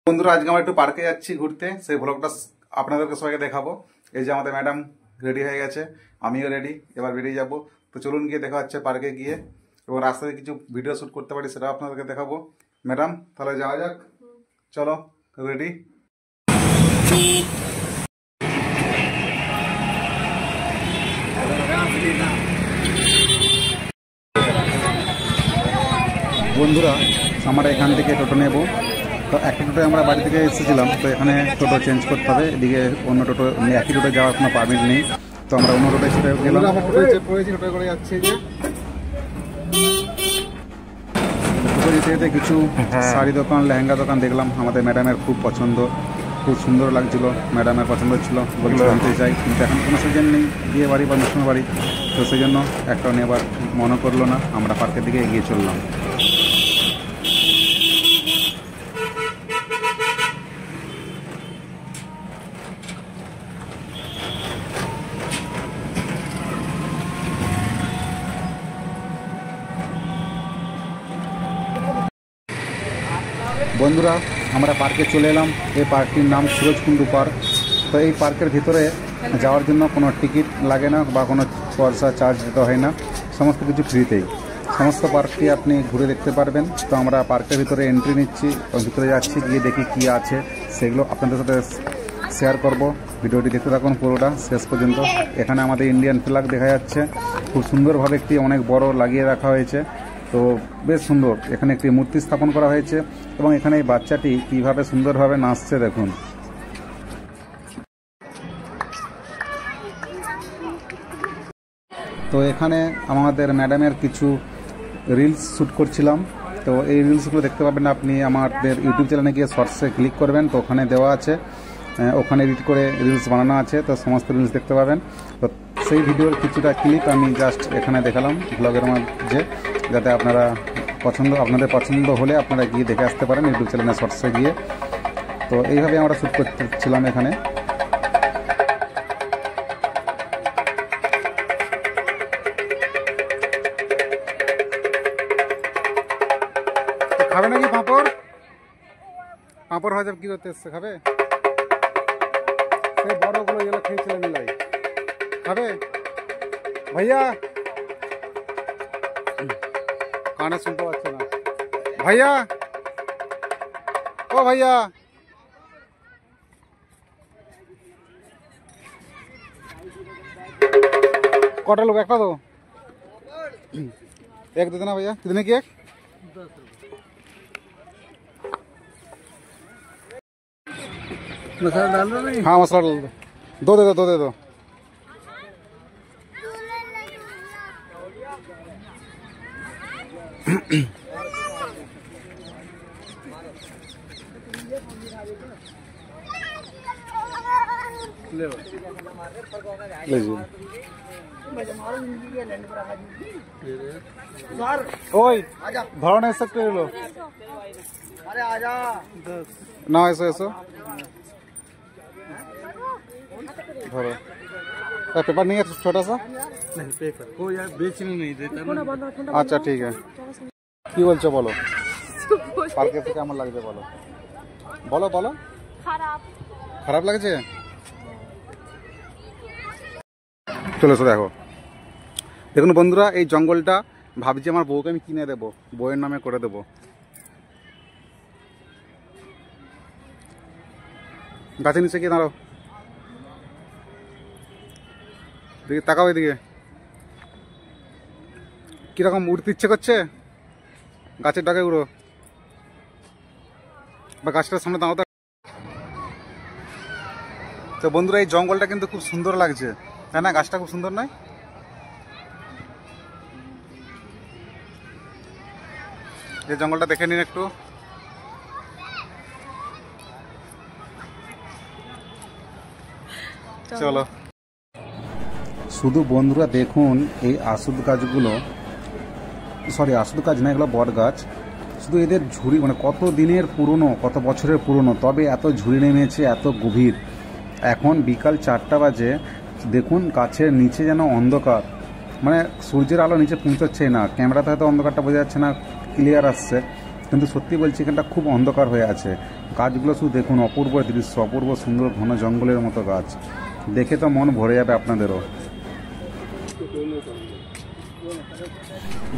বন্ধুরা আজকে আমরা একটু পার্কে যাচ্ছি ঘুরতে, সেই ব্লগটা আপনাদেরকে সবাইকে দেখাবো। এই যে আমাদের ম্যাডাম রেডি হয়ে গেছে, আমিও রেডি, এবার বেরিয়ে যাব। তো চলুন গিয়ে দেখা হচ্ছে পার্কে গিয়ে, এবং রাস্তায় কিছু ভিডিও শ্যুট করতে পারি সেটা আপনাদেরকে দেখাবো। ম্যাডাম তাহলে যাওয়া যাক, চলো রেডি। বন্ধুরা আমরা এখান থেকে টোটো নেব। তো একটা টোটোয় আমরা বাড়ি থেকে এসেছিলাম, তো এখানে টোটো চেঞ্জ করতে হবে। এদিকে অন্য টোটো একই টোটো যাওয়ার কোনো পারমিট নেই, তো আমরা অন্য টোটোয় সেটা গেলাম। টোটো করে যাচ্ছি, যে টোটো যেতে যেতে কিছু শাড়ি দোকান, লেহেঙ্গা দোকান দেখলাম। আমাদের ম্যাডামের খুব পছন্দ, খুব সুন্দর লাগছিল, ম্যাডামের পছন্দ ছিল, বলছিল আনতে চাই, কিন্তু এখন কোনো সিজন নেই, বিয়ে বাড়ি বা অনুষ্ঠান বাড়ি, তো সেই জন্য একটা নেবার মনে করলো না। আমরা পার্কের দিকে এগিয়ে চললাম। বন্ধুরা আমরা পার্কে চলে এলাম। এই পার্কটির নাম সুরজকুণ্ডু পার্ক। তো এই পার্কের ভিতরে যাওয়ার জন্য কোনো টিকিট লাগে না বা কোনো পয়সা চার্জ দিতে হয় না, সমস্ত কিছু ফ্রিতেই। সমস্ত পার্কটি আপনি ঘুরে দেখতে পারবেন। তো আমরা পার্কের ভিতরে এন্ট্রি নিচ্ছি, ভিতরে যাচ্ছি, গিয়ে দেখি কী আছে সেগুলো আপনাদের সাথে শেয়ার করব। ভিডিওটি দেখতে থাকুন পুরোটা শেষ পর্যন্ত। এখানে আমাদের ইন্ডিয়ান ফ্ল্যাগ দেখা যাচ্ছে, খুব সুন্দরভাবে একটি অনেক বড় লাগিয়ে রাখা হয়েছে, তো বেশ সুন্দর। এখানে একটি মূর্তি স্থাপন করা হয়েছে, এবং এখানে এই বাচ্চাটি কীভাবে সুন্দরভাবে নাচছে দেখুন। তো এখানে আমাদের ম্যাডামের কিছু রিলস শ্যুট করছিলাম। তো এই রিলসগুলো দেখতে পাবেন আপনি আমাদের ইউটিউব চ্যানেলে গিয়ে শর্টসে ক্লিক করবেন, তো ওখানে দেওয়া আছে, ওখানে এডিট করে রিলস বানানো আছে, তো সমস্ত রিলস দেখতে পাবেন। তো সেই ভিডিওর কিছুটা ক্লিপ আমি জাস্ট এখানে দেখালাম ব্লগের মাঝে, যাতে আপনাদের পছন্দ হলে আপনারা গিয়ে দেখে আসতে পারেন ইউটিউব চ্যানেলে শর্টসে গিয়ে। তো এইভাবে আমরা শ্যুট করতেছিলাম এখানে। খাবে নাকি পাঁপড়? পাঁপড় হয়ে যাবে, কি করতে এসছে? খাবে? সেই বড়গুলো এগুলো খেয়েছিলাম মিলাই। খাবে ভাইয়া? কানে শুনতে পাচ্ছে না। ভাইয়া, ও ভাইয়া, কটা লোক? একটা তো এক देते ना भैया, कितने की एक? मसाला डाल दो नहीं? हाँ मसाला डाल दो, दो दे दो, दो दे दो। ओए धरो ना सकते लो, अरे आजा ना, ऐसा ऐसा धरो। पेपर नहीं है छोटा सा? नहीं पेपर को यार बेचने नहीं देता। अच्छा ठीक है, কি বলছো বলো? পার্কে থেকে কেমন লাগছে বলো? বলো বলো। খারাপ। খারাপ লাগছে? চলো এসো দেখো। দেখুন বন্ধুরা, এই জঙ্গলটা ভাবছি আমার বউকে আমি কিনে দেবো, বউয়ের নামে করে দেবো। গাছের নিচে গিয়ে দাঁড়াও, দেখি তাকাও এদিকে। কিরকম উঠতে ইচ্ছে করছে? গাছের ডাকে উড়ো, বা গাছটার সামনে দাঁড়াও। তো বন্ধুরা এই জঙ্গলটা কিন্তু খুব সুন্দর লাগছে, তাই না? গাছটা খুব সুন্দর নয়? এই জঙ্গলটা দেখে নিন একটু। চলো। শুধু বন্ধুরা দেখুন এই আসুদ গাছগুলো, সরি আসুদ গাছ না, এগুলো বট গাছ। শুধু এদের ঝুড়ি, মানে কত দিনের পুরনো, কত বছরের পুরনো, তবে এত ঝুড়ি নেমেছে, এত গভীর। এখন বিকাল 4টা বাজে, দেখুন গাছের নিচে যেন অন্ধকার, মানে সূর্যের আলো নিচে পৌঁছাচ্ছে না। ক্যামেরাতে হয়তো অন্ধকারটা বোঝা যাচ্ছে না, ক্লিয়ার আসছে, কিন্তু সত্যি বলছি এখানটা খুব অন্ধকার হয়ে আছে। গাছগুলো শুধু দেখুন, অপূর্ব দৃশ্য, অপূর্ব সুন্দর ঘন জঙ্গলের মতো গাছ, দেখে তো মন ভরে যাবে আপনাদেরও।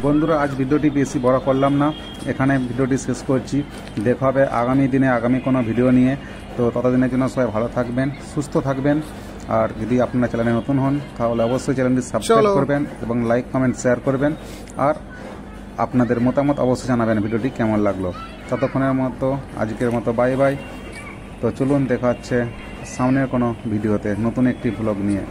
বন্ধুরা, আজ ভিডিওটি বেশি বড় করলাম না, এখানে ভিডিওটি শেষ করছি। দেখা হবে আগামী দিনে আগামী কোনো ভিডিও নিয়ে। তো ততদিনের জন্য সবাই ভালো থাকবেন, সুস্থ থাকবেন। আর যদি আপনারা চ্যানেলে নতুন হন তাহলে অবশ্যই চ্যানেলটি সাবস্ক্রাইব করবেন এবং লাইক কমেন্ট শেয়ার করবেন। আর আপনাদের মতামত অবশ্যই জানাবেন ভিডিওটি কেমন লাগলো। ততক্ষণের মতো আজকের মতো বাই বাই। তো চলুন, দেখা হচ্ছে সামনের কোনো ভিডিওতে নতুন একটি ব্লগ নিয়ে।